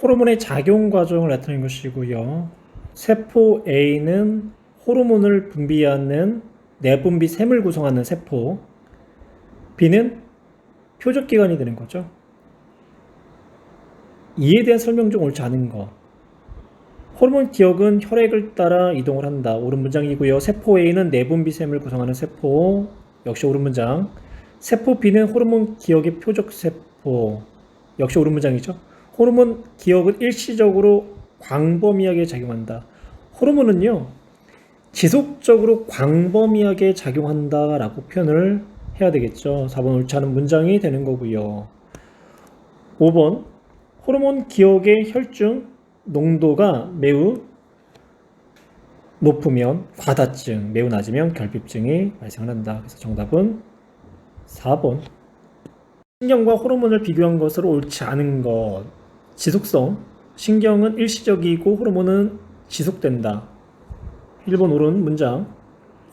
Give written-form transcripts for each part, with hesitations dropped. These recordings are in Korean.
호르몬의 작용 과정을 나타내는 것이고요. 세포 A는 호르몬을 분비하는 내분비샘을 구성하는 세포, B는 표적기관이 되는 거죠. 이에 대한 설명 중 옳지 않은 거. 호르몬 기억은 혈액을 따라 이동을 한다. 옳은 문장이고요. 세포 A는 내분비샘을 구성하는 세포, 역시 옳은 문장. 세포 B는 호르몬 기억의 표적세포, 역시 옳은 문장이죠. 호르몬 기억은 일시적으로 광범위하게 작용한다. 호르몬은요, 지속적으로 광범위하게 작용한다라고 표현을 해야 되겠죠. 4번 옳지 않은 문장이 되는 거고요. 5번 호르몬 기억의 혈중 농도가 매우 높으면 과다증, 매우 낮으면 결핍증이 발생한다. 그래서 정답은 4번. 신경과 호르몬을 비교한 것으로 옳지 않은 것. 지속성. 신경은 일시적이고 호르몬은 지속된다. 1번 옳은 문장.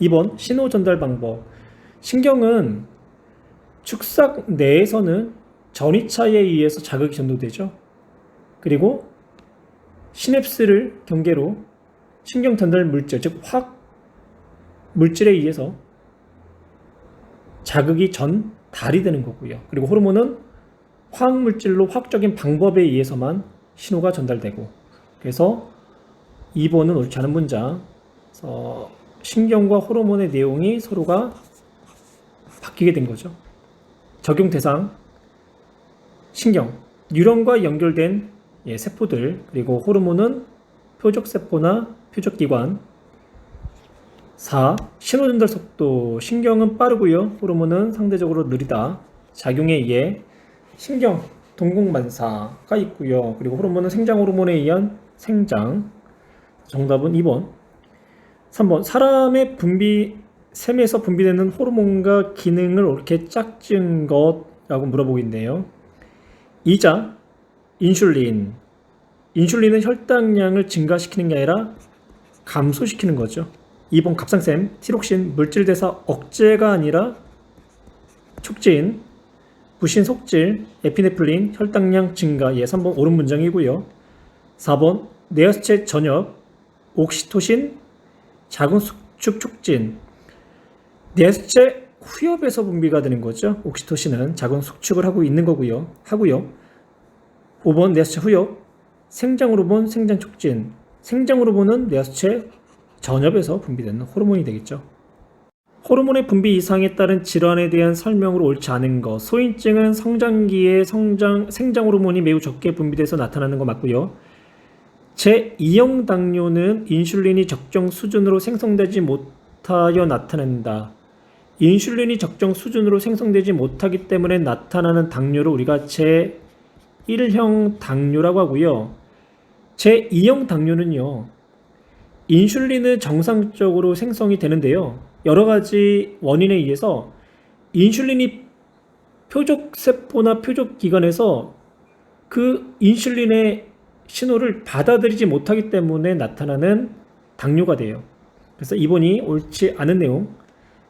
2번 신호 전달 방법. 신경은 축삭 내에서는 전이차에 의해서 자극이 전도되죠. 그리고 시냅스를 경계로 신경 전달 물질, 즉 화학 물질에 의해서 자극이 전달이 되는 거고요. 그리고 호르몬은 화학 물질로 화학적인 방법에 의해서만 신호가 전달되고, 그래서 2번은 옳지 않은 문장. 신경과 호르몬의 내용이 서로가 바뀌게 된 거죠. 적용 대상 신경, 뉴런과 연결된 세포들, 그리고 호르몬은 표적세포나 표적기관. 4. 신호전달 속도. 신경은 빠르고요. 호르몬은 상대적으로 느리다. 작용에 의해 신경, 동공반사가 있고요. 그리고 호르몬은 생장호르몬에 의한 생장. 정답은 2번. 3번. 사람의 샘에서 분비되는 호르몬과 기능을 옳게 짝지은 것라고 물어보고 있네요. 이자, 인슐린. 인슐린은 혈당량을 증가시키는 게 아니라 감소시키는 거죠. 2번 갑상샘, 티록신, 물질대사 억제가 아니라 촉진. 부신 속질, 에피네프린, 혈당량 증가. 3번 옳은 문장이고요. 4번 뇌하수체 전엽, 옥시토신, 자궁 수축 촉진. 뇌하수체 후엽에서 분비가 되는 거죠. 옥시토신은 자궁 수축을 하고 있는 거고요. 5번 뇌하수체 후엽, 생장호르몬, 생장촉진. 생장호르몬은 뇌하수체 전엽에서 분비되는 호르몬이 되겠죠. 호르몬의 분비 이상에 따른 질환에 대한 설명으로 옳지 않은 것. 소인증은 성장기에 생장호르몬이 매우 적게 분비돼서 나타나는 거 맞고요. 제2형 당뇨는 인슐린이 적정 수준으로 생성되지 못하여 나타낸다. 인슐린이 적정 수준으로 생성되지 못하기 때문에 나타나는 당뇨를 우리가 제1형 당뇨라고 하고요. 제2형 당뇨는요, 인슐린은 정상적으로 생성이 되는데요, 여러 가지 원인에 의해서 인슐린이 표적세포나 표적기관에서 그 인슐린의 신호를 받아들이지 못하기 때문에 나타나는 당뇨가 돼요. 그래서 2번이 옳지 않은 내용.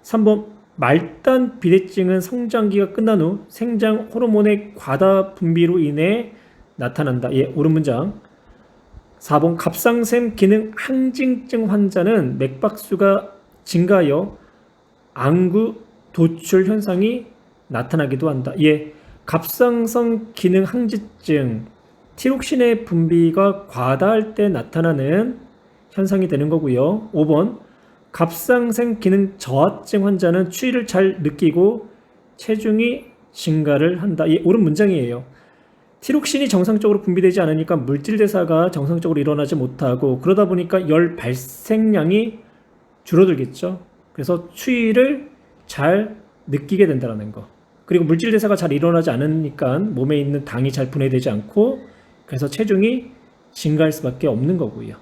3번 말단 비대증은 성장기가 끝난 후 생장 호르몬의 과다 분비로 인해 나타난다. 옳은 문장. 4번 갑상샘 기능 항진증 환자는 맥박수가 증가하여 안구 도출 현상이 나타나기도 한다. 갑상선 기능 항진증, 티록신의 분비가 과다할 때 나타나는 현상이 되는 거고요. 5번 갑상샘 기능 저하증 환자는 추위를 잘 느끼고 체중이 증가를 한다. 옳은 문장이에요. 티록신이 정상적으로 분비되지 않으니까 물질 대사가 정상적으로 일어나지 못하고, 그러다 보니까 열 발생량이 줄어들겠죠. 그래서 추위를 잘 느끼게 된다는 거. 그리고 물질 대사가 잘 일어나지 않으니까 몸에 있는 당이 잘 분해되지 않고, 그래서 체중이 증가할 수밖에 없는 거고요.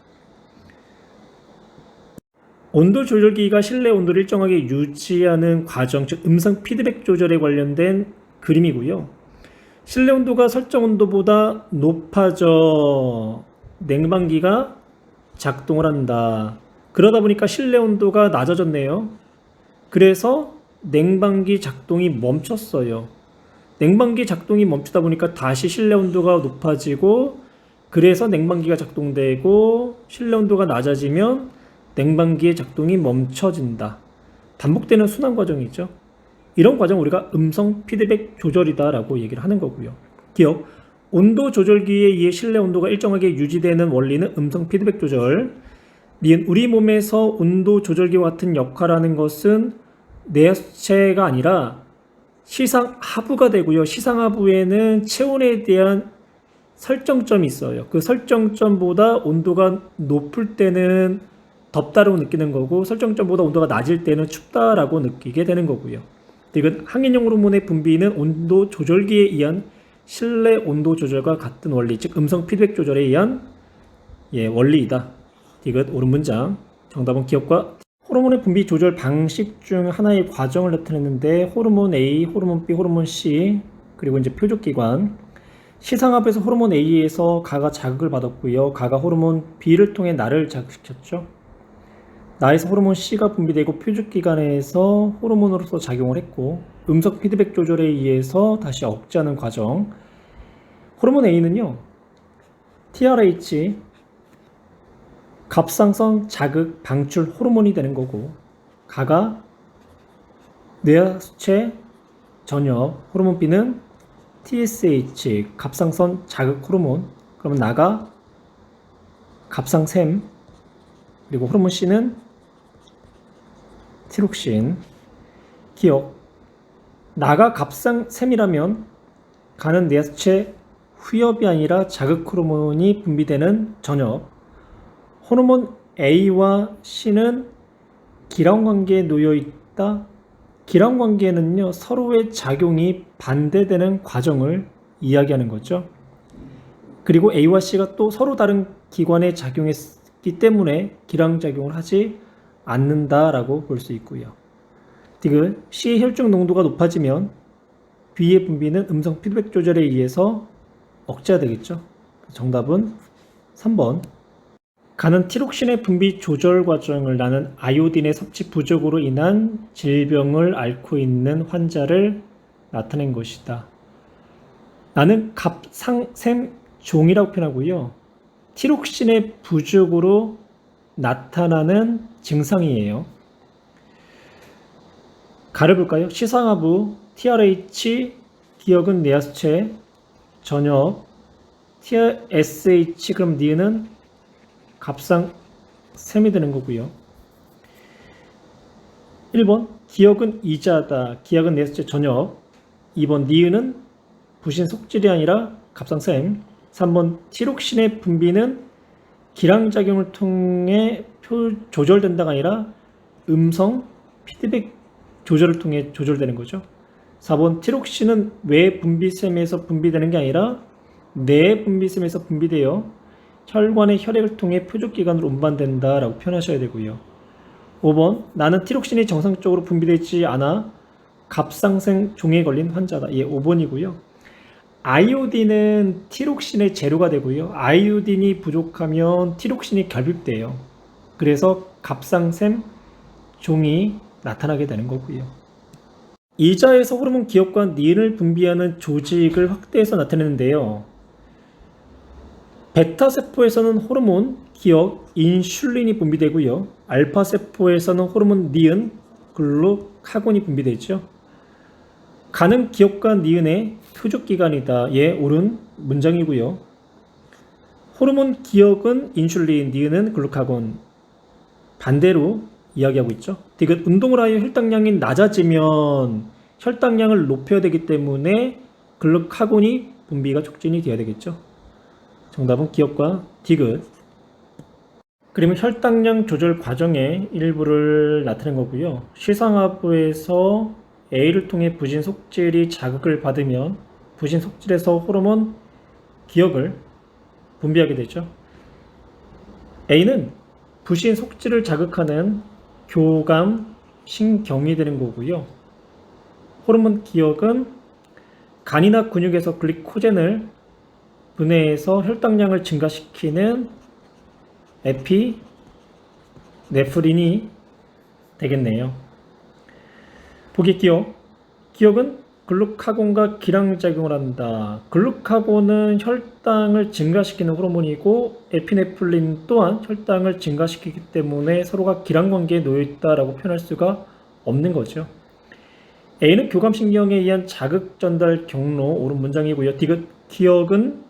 온도 조절기가 실내 온도를 일정하게 유지하는 과정, 즉 음성 피드백 조절에 관련된 그림이고요. 실내 온도가 설정 온도보다 높아져 냉방기가 작동을 한다. 그러다 보니까 실내 온도가 낮아졌네요. 그래서 냉방기 작동이 멈췄어요. 냉방기 작동이 멈추다 보니까 다시 실내 온도가 높아지고 그래서 냉방기가 작동되고 실내 온도가 낮아지면 냉방기의 작동이 멈춰진다. 반복되는 순환 과정이죠. 이런 과정 우리가 음성 피드백 조절이다라고 얘기를 하는 거고요. 기억, 온도 조절기에 의해 실내 온도가 일정하게 유지되는 원리는 음성 피드백 조절. 니은, 우리 몸에서 온도 조절기와 같은 역할을 하는 것은 내하수체가 아니라 시상하부가 되고요. 시상하부에는 체온에 대한 설정점이 있어요. 그 설정점보다 온도가 높을 때는 덥다라고 느끼는 거고, 설정점보다 온도가 낮을 때는 춥다라고 느끼게 되는 거고요. 이건 항인용 호르몬의 분비는 온도 조절기에 의한 실내 온도 조절과 같은 원리, 즉 음성 피드백 조절에 의한 원리이다. 이것 옳은 문장. 정답은 기억과 호르몬의 분비 조절 방식 중 하나의 과정을 나타냈는데, 호르몬 A, 호르몬 B, 호르몬 C, 그리고 이제 표적기관. 시상하부에서 호르몬 A에서 가가 자극을 받았고요. 가가 호르몬 B를 통해 나를 자극시켰죠. 나에서 호르몬 C가 분비되고 표적기관에서 호르몬으로서 작용을 했고, 음성 피드백 조절에 의해서 다시 억제하는 과정. 호르몬 A는요, TRH, 갑상선 자극 방출 호르몬이 되는 거고, 가가 뇌하수체 전엽, 호르몬 B는 TSH, 갑상선 자극 호르몬. 그러면 나가 갑상샘, 그리고 호르몬 C는 티록신. 기억, 나가 갑상샘이라면 가는 뇌하수체 후엽이 아니라 자극 호르몬이 분비되는 전엽. 호르몬 A와 C는 기랑 관계에 놓여 있다. 기랑 관계는요, 서로의 작용이 반대되는 과정을 이야기하는 거죠. 그리고 A와 C가 또 서로 다른 기관에 작용했기 때문에 기랑 작용을 하지 않는다라고 볼 수 있고요. 디귿, C의 혈중 농도가 높아지면 B의 분비는 음성 피드백 조절에 의해서 억제가 되겠죠. 정답은 3번. 가는 티록신의 분비 조절 과정을 나는 아이오딘의 섭취 부족으로 인한 질병을 앓고 있는 환자를 나타낸 것이다. 나는 갑상샘종이라고 표현하고요. 티록신의 부족으로 나타나는 증상이에요. 가를 볼까요? 시상하부, TRH, 기억은 뇌하수체, 전엽, TSH, 그럼 니은은 갑상샘이 되는 거고요. 1번, 기억은 이자다. 기억은 뇌하수체 전엽. 2번, 니은은 부신 속질이 아니라 갑상샘. 3번, 티록신의 분비는 기량작용을 통해 조절된다가 아니라 음성 피드백 조절을 통해 조절되는 거죠. 4번, 티록신은 외 분비샘에서 분비되는 게 아니라 내 분비샘에서 분비되어 혈관의 혈액을 통해 표적기관으로 운반된다라고 표현하셔야 되고요. 5번, 나는 티록신이 정상적으로 분비되지 않아 갑상샘 종에 걸린 환자다. 5번이고요. 아이오딘은 티록신의 재료가 되고요. 아이오딘이 부족하면 티록신이 결핍돼요. 그래서 갑상샘 종이 나타나게 되는 거고요. 이자에서 호르몬 기억과 니은을 분비하는 조직을 확대해서 나타내는데요. 베타세포에서는 호르몬, 기억, 인슐린이 분비되고요. 알파세포에서는 호르몬, 니은, 글루카곤이 분비되죠. 가는 기억과 니은의 표적기관이다. 옳은 문장이고요. 호르몬 기억은 인슐린, 니은은 글루카곤. 반대로 이야기하고 있죠. 디귿, 운동을 하여 혈당량이 낮아지면 혈당량을 높여야 되기 때문에 글루카곤이 분비가 촉진이 되어야 되겠죠. 정답은 기억과 디귿. 그러면 혈당량 조절 과정의 일부를 나타낸 거고요. 시상하부에서 A를 통해 부신 속질이 자극을 받으면 부신 속질에서 호르몬 기억을 분비하게 되죠. A는 부신 속질을 자극하는 교감 신경이 되는 거고요. 호르몬 기억은 간이나 근육에서 글리코젠을 분해해서 혈당량을 증가시키는 에피네프린이 되겠네요. 보기 기억. 기억은 글루카곤과 기량작용을 한다. 글루카곤은 혈당을 증가시키는 호르몬이고 에피네프린 또한 혈당을 증가시키기 때문에 서로가 기량관계에 놓여 있다라고 표현할 수가 없는 거죠. A는 교감신경에 의한 자극 전달 경로, 옳은 문장이고요. 디귿, 기억은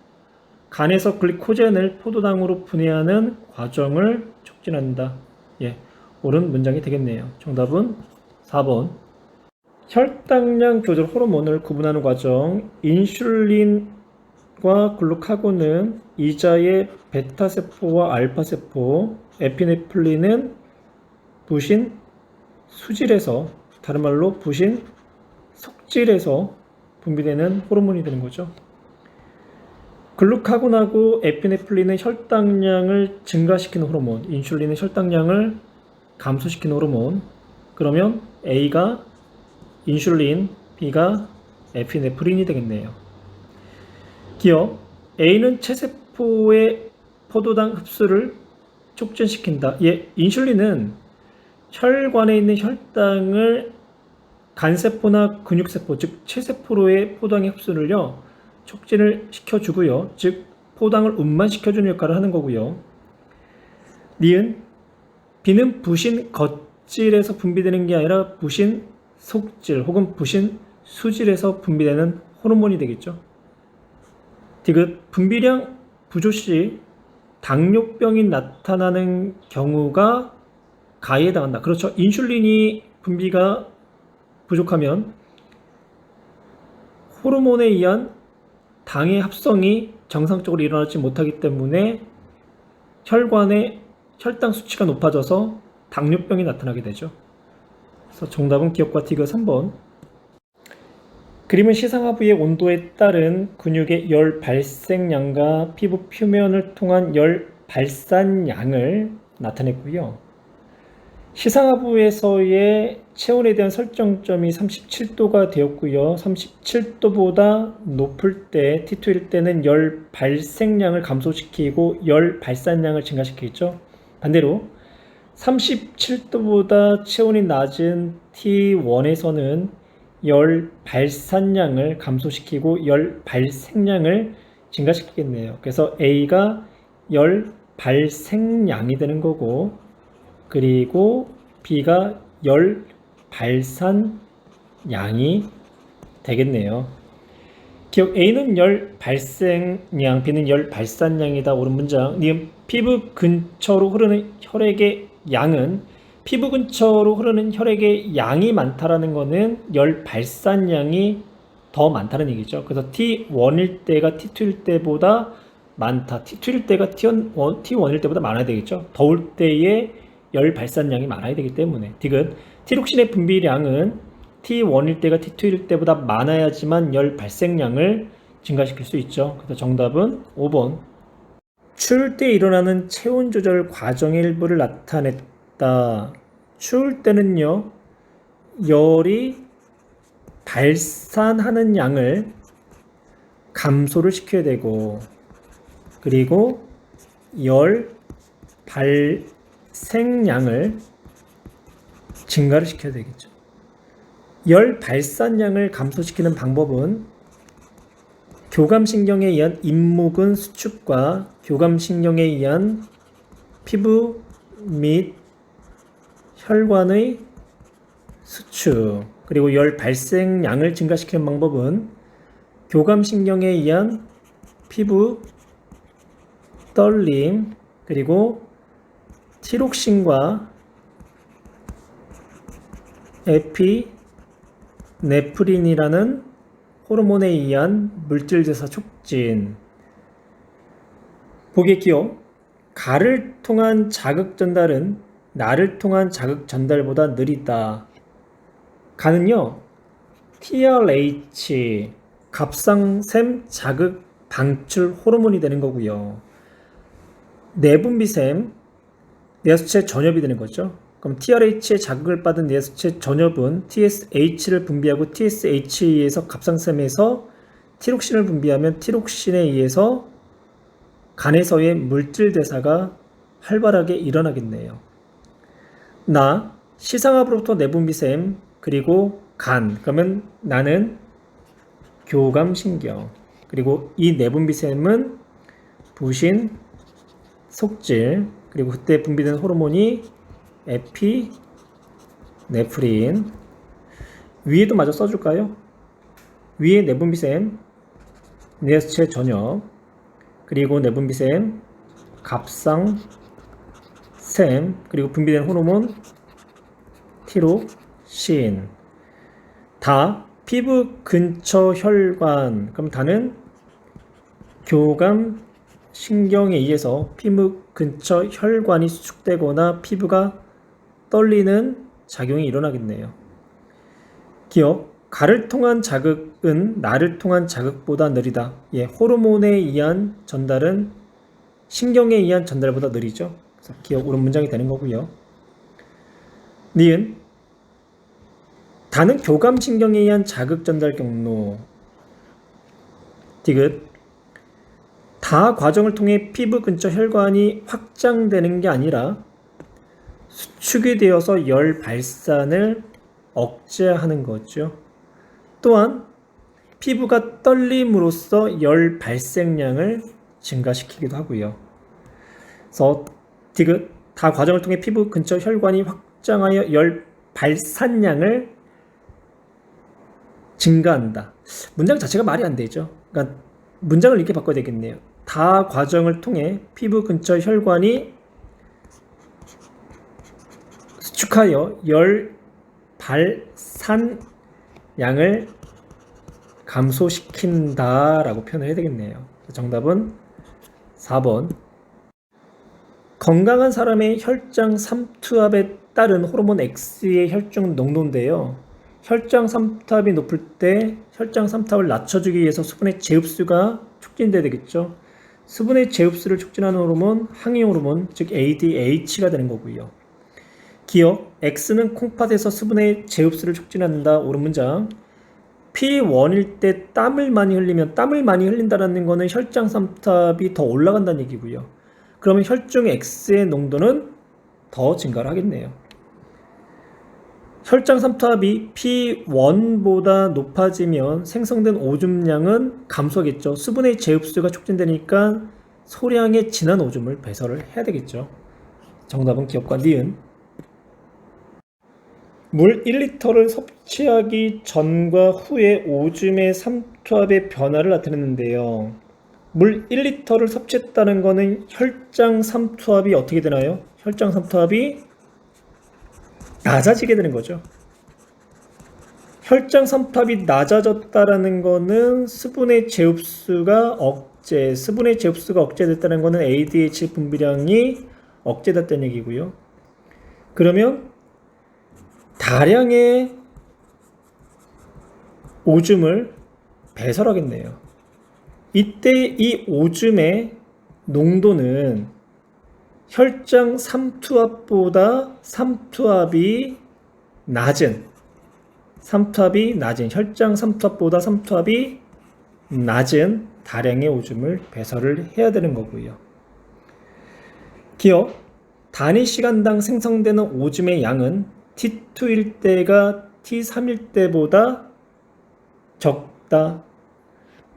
간에서 글리코젠을 포도당으로 분해하는 과정을 촉진한다. 예, 옳은 문장이 되겠네요. 정답은 4번. 혈당량 조절 호르몬을 구분하는 과정, 인슐린과 글루카곤은 이자의 베타세포와 알파세포, 에피네프린은 부신 수질에서, 다른 말로 부신 속질에서 분비되는 호르몬이 되는 거죠. 글루카곤하고 에피네프린은 혈당량을 증가시키는 호르몬, 인슐린은 혈당량을 감소시키는 호르몬. 그러면 A가 인슐린, B가 에피네프린이 되겠네요. 기억, A는 체세포의 포도당 흡수를 촉진시킨다. 예, 인슐린은 혈관에 있는 혈당을 간세포나 근육세포, 즉 체세포로의 포도당의 흡수를요 촉진을 시켜주고요. 즉 포도당을 운반시켜주는 역할을 하는 거고요. 니은, B는 부신 겉질에서 분비되는 게 아니라 부신 속질 혹은 부신 수질에서 분비되는 호르몬이 되겠죠. 디귿, 분비량 부조 시 당뇨병이 나타나는 경우가 가해에 해당한다. 그렇죠. 인슐린이 분비가 부족하면 호르몬에 의한 당의 합성이 정상적으로 일어나지 못하기 때문에 혈관의 혈당 수치가 높아져서 당뇨병이 나타나게 되죠. 그래서 정답은 기억과 디귿 3번. 그림은 시상하부의 온도에 따른 근육의 열 발생량과 피부 표면을 통한 열 발산량을 나타냈고요. 시상하부에서의 체온에 대한 설정점이 37도가 되었고요. 37도보다 높을 때, T2일 때는 열 발생량을 감소시키고 열 발산량을 증가시키겠죠. 반대로 37도보다 체온이 낮은 T1에서는 열 발산량을 감소시키고 열 발생량을 증가시키겠네요. 그래서 A가 열 발생량이 되는 거고, 그리고 B가 열 발산량이 되겠네요. 기억, A는 열 발생량, B는 열 발산량이다. 옳은 문장. 니은, 피부 근처로 흐르는 혈액의 양은, 피부 근처로 흐르는 혈액의 양이 많다라는 것은 열 발산량이 더 많다는 얘기죠. 그래서 T1일 때가 T2일 때보다 많다. T2일 때가 T1일 때보다 많아야 되겠죠. 더울 때에 열 발산량이 많아야 되기 때문에. 디귿, 티록신의 분비량은 T1일 때가 T2일 때보다 많아야지만 열 발생량을 증가시킬 수 있죠. 그래서 정답은 5번. 추울 때 일어나는 체온 조절 과정의 일부를 나타냈다. 추울 때는요, 열이 발산하는 양을 감소를 시켜야 되고, 그리고 열 발생량을 증가를 시켜야 되겠죠. 열 발산량을 감소시키는 방법은 교감신경에 의한 잇목근 수축과 교감신경에 의한 피부 및 혈관의 수축, 그리고 열 발생량을 증가시키는 방법은 교감신경에 의한 피부 떨림, 그리고 티록신과 에피네프린이라는 호르몬에 의한 물질대사 촉진. 보기의 기억, 가를 통한 자극 전달은 나를 통한 자극 전달보다 느리다. 가는요, TRH, 갑상샘 자극 방출 호르몬이 되는 거고요. 내분비샘, 뇌하수체 전엽이 되는 거죠. 그럼 TRH의 자극을 받은 뇌하수체 전엽은 TSH를 분비하고 TSH에 의해서 갑상샘에서 티록신을 분비하면 티록신에 의해서 간에서의 물질 대사가 활발하게 일어나겠네요. 나, 시상하부로부터 내분비샘, 그리고 간. 그러면 나는 교감신경. 그리고 이 내분비샘은 부신, 속질, 그리고 그때 분비되는 호르몬이 에피네프린. 위에도 마저 써줄까요? 위에 내분비샘, 뇌하수체 전엽, 그리고 내분비샘, 갑상샘, 그리고 분비되는 호르몬 티로신. 다 피부 근처 혈관. 그럼 다는 교감 신경에 의해서 피부 근처 혈관이 수축되거나 피부가 떨리는 작용이 일어나겠네요. 기억, 가를 통한 자극은 나를 통한 자극보다 느리다. 예, 호르몬에 의한 전달은 신경에 의한 전달보다 느리죠. 그래서 기억, 옳은 문장이 되는 거고요. 니은, 다는 교감신경에 의한 자극 전달 경로. 디귿, 다 과정을 통해 피부 근처 혈관이 확장되는 게 아니라 수축이 되어서 열 발산을 억제하는 거죠. 또한 피부가 떨림으로써 열 발생량을 증가시키기도 하고요. 그래서 디귿, 다 과정을 통해 피부 근처 혈관이 확장하여 열 발산량을 증가한다. 문장 자체가 말이 안 되죠. 그러니까 문장을 이렇게 바꿔야 되겠네요. 다 과정을 통해 피부 근처 혈관이 수축하여 열 발산량을 감소시킨다라고 표현을 해야 되겠네요. 정답은 4번. 건강한 사람의 혈장 삼투압에 따른 호르몬 X의 혈중 농도인데요. 혈장 삼투압이 높을 때 혈장 삼투압을 낮춰주기 위해서 수분의 재흡수가 촉진돼야 되겠죠. 수분의 재흡수를 촉진하는 호르몬, 항이용 호르몬, 즉 ADH가 되는 거고요. 기억, X는 콩팥에서 수분의 재흡수를 촉진한다. 옳은 문장. P1일 때 땀을 많이 흘린다는 거는 혈장 삼투압이 더 올라간다는 얘기고요. 그러면 혈중 X의 농도는 더 증가를 하겠네요. 혈장 삼투압이 P1보다 높아지면 생성된 오줌량은 감소하겠죠. 수분의 재흡수가 촉진되니까 소량의 진한 오줌을 배설을 해야 되겠죠. 정답은 기억과 니은. 물 1리터를 섭취하기 전과 후에 오줌의 삼투압의 변화를 나타냈는데요. 물 1리터를 섭취했다는 것은 혈장 삼투압이 어떻게 되나요? 혈장 삼투압이 낮아지게 되는 거죠. 혈장 삼투압이 낮아졌다는 것은 수분의 재흡수가 억제됐다는 것은 ADH 분비량이 억제됐다는 얘기고요. 그러면 다량의 오줌을 배설하겠네요. 이때 이 오줌의 농도는 혈장 삼투압보다 혈장 삼투압보다 삼투압이 낮은 다량의 오줌을 배설을 해야 되는 거고요. 기억, 단위 시간당 생성되는 오줌의 양은 T2일 때가 T3일 때보다 적다.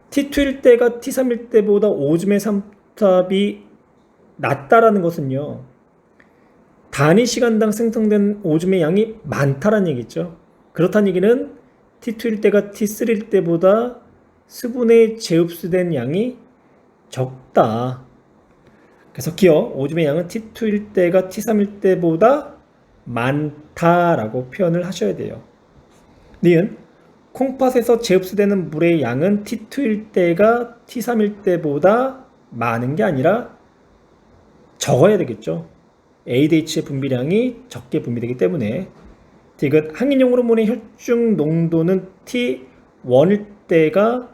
T2일 때가 T3일 때보다 오줌의 삼투압이 낮다라는 것은요, 단위 시간당 생성된 오줌의 양이 많다라는 얘기죠. 그렇다는 얘기는 T2일 때가 T3일 때보다 수분에 재흡수된 양이 적다. 그래서 기억, 오줌의 양은 T2일 때가 T3일 때보다 많다라고 표현을 하셔야 돼요. 니은, 콩팥에서 재흡수되는 물의 양은 T2일 때가 T3일 때보다 많은 게 아니라 적어야 되겠죠. ADH의 분비량이 적게 분비되기 때문에. 디귿, 항인용 호르몬의 혈중 농도는 T1일 때가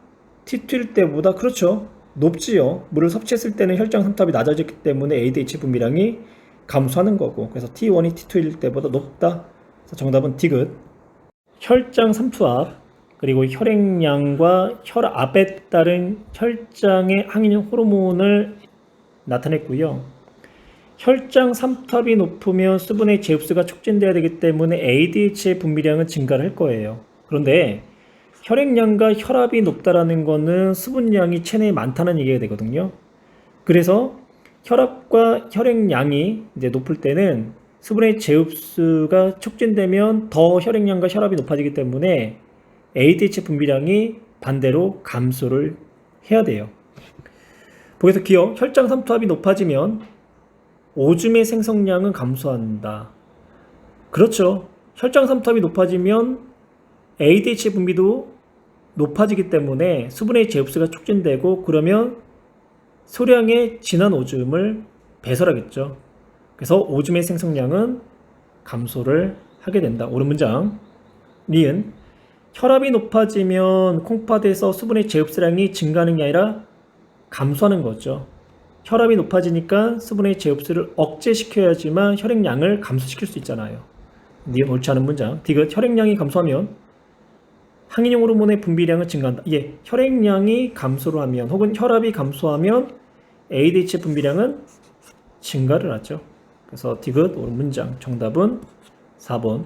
T2일 때보다 그렇죠. 높지요. 물을 섭취했을 때는 혈장 삼투압이 낮아졌기 때문에 ADH 분비량이 감소하는 거고, 그래서 T1이 T2일 때보다 높다. 그래서 정답은 디귿. 혈장 삼투압, 그리고 혈액량과 혈압에 따른 혈장의 항인용 호르몬을 나타냈고요. 혈장 삼투압이 높으면 수분의 재흡수가 촉진돼야 되기 때문에 ADH의 분비량은 증가를 할 거예요. 그런데 혈액량과 혈압이 높다라는 거는 수분량이 체내에 많다는 얘기가 되거든요. 그래서 혈압과 혈액량이 이제 높을 때는 수분의 재흡수가 촉진되면 더 혈액량과 혈압이 높아지기 때문에 ADH 분비량이 반대로 감소를 해야 돼요. 거기서 기억, 혈장 삼투압이 높아지면 오줌의 생성량은 감소한다. 그렇죠. 혈장 삼투압이 높아지면 ADH 분비도 높아지기 때문에 수분의 재흡수가 촉진되고 그러면 소량의 진한 오줌을 배설하겠죠. 그래서 오줌의 생성량은 감소를 하게 된다. 옳은 문장. 니은 혈압이 높아지면 콩팥에서 수분의 재흡수량이 증가하는 게 아니라 감소하는 거죠. 혈압이 높아지니까 수분의 재흡수를 억제시켜야지만 혈액량을 감소시킬 수 있잖아요. 니은 옳지 않은 문장. 디귿 혈액량이 감소하면 항인형 호르몬의 분비량은 증가한다. 예, 혈액량이 감소를 하면 혹은 혈압이 감소하면 ADH 분비량은 증가를 하죠. 그래서 디귿 옳은 문장. 정답은 4번